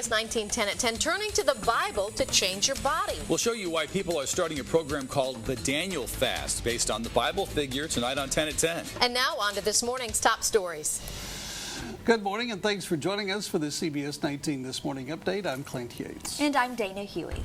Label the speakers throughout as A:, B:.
A: CBS 1910 at 10, turning to the Bible to change your body.
B: We'll show you why people are starting a program called the Daniel Fast, based on the Bible figure, tonight on 10 at 10.
A: And now on to this morning's top stories.
C: Good morning, and thanks for joining us for the CBS 19 This Morning update. I'm Clint Yates.
D: And I'm Dana Huey.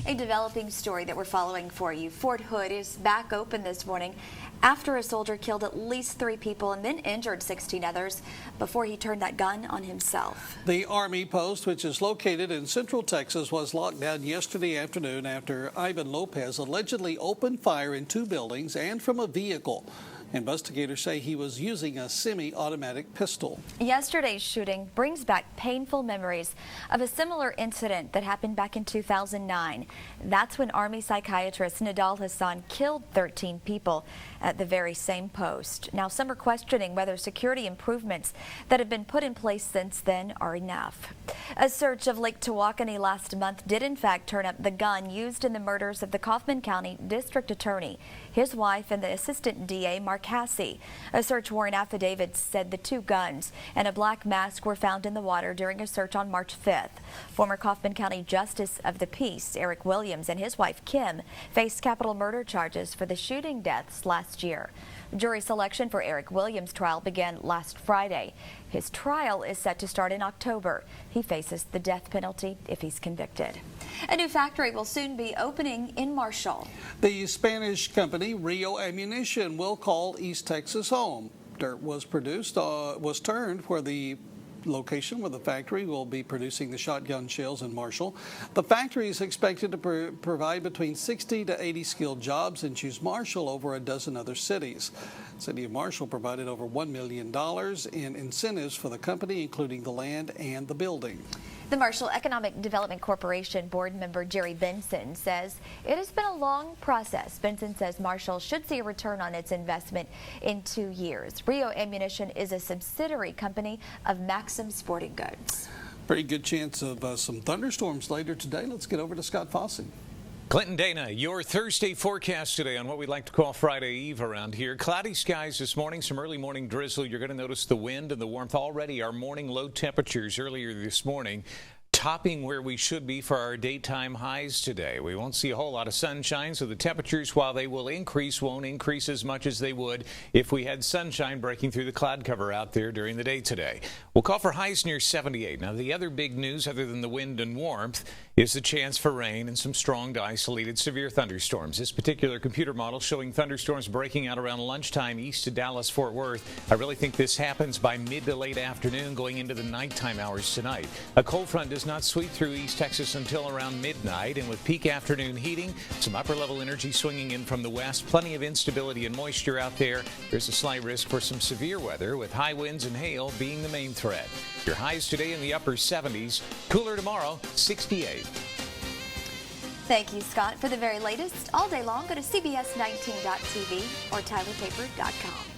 D: A developing story that we're following for you. Fort Hood is back open this morning after a soldier killed at least 3 people and then injured 16 others before he turned that gun on himself.
C: The Army post, which is located in central Texas, was locked down yesterday afternoon after Ivan Lopez allegedly opened fire in 2 buildings and from a vehicle. Investigators say he was using a semi-automatic pistol.
D: Yesterday's shooting brings back painful memories of a similar incident that happened back in 2009. That's when Army psychiatrist Nidal Hassan killed 13 people at the very same post. Now, some are questioning whether security improvements that have been put in place since then are enough. A search of Lake Tawakoni last month did in fact turn up the gun used in the murders of the Kaufman County District Attorney, his wife, and the Assistant DA, Mark Cassie. A search warrant affidavit said the 2 guns and a black mask were found in the water during a search on March 5th. Former Kaufman County Justice of the Peace, Eric Williams, and his wife, Kim, faced capital murder charges for the shooting deaths last year. Jury selection for Eric Williams' trial began last Friday. His trial is set to start in October. He faces the death penalty if he's convicted. A new factory will soon be opening in Marshall.
C: The Spanish company Rio Ammunition will call East Texas home. Dirt was turned where the location where the factory will be producing the shotgun shells in Marshall. The factory is expected to provide between 60 to 80 skilled jobs and choose Marshall over a dozen other cities. The City of Marshall provided over $1 million in incentives for the company, including the land and the building.
D: The Marshall Economic Development Corporation board member Jerry Benson says it has been a long process. Benson says Marshall should see a return on its investment in 2 years. Rio Ammunition is a subsidiary company of Maxim Sporting Goods.
C: Pretty good chance of some thunderstorms later today. Let's get over to Scott Fossey.
E: Clinton, Dana, your Thursday forecast today on what we like to call Friday Eve around here. Cloudy skies this morning, some early morning drizzle. You're going to notice the wind and the warmth already. Our morning low temperatures earlier this morning topping where we should be for our daytime highs today. We won't see a whole lot of sunshine, so the temperatures, while they will increase, won't increase as much as they would if we had sunshine breaking through the cloud cover out there during the day today. We'll call for highs near 78. Now, the other big news, other than the wind and warmth, is the chance for rain and some strong to isolated severe thunderstorms. This particular computer model showing thunderstorms breaking out around lunchtime east of Dallas-Fort Worth. I really think this happens by mid to late afternoon going into the nighttime hours tonight. A cold front does not sweep through East Texas until around midnight, and with peak afternoon heating, some upper-level energy swinging in from the west, plenty of instability and moisture out there. There's a slight risk for some severe weather, with high winds and hail being the main threat. Your highs today in the upper 70s, cooler tomorrow, 68.
D: Thank you, Scott. For the very latest all day long, go to CBS19.tv or TylerPaper.com.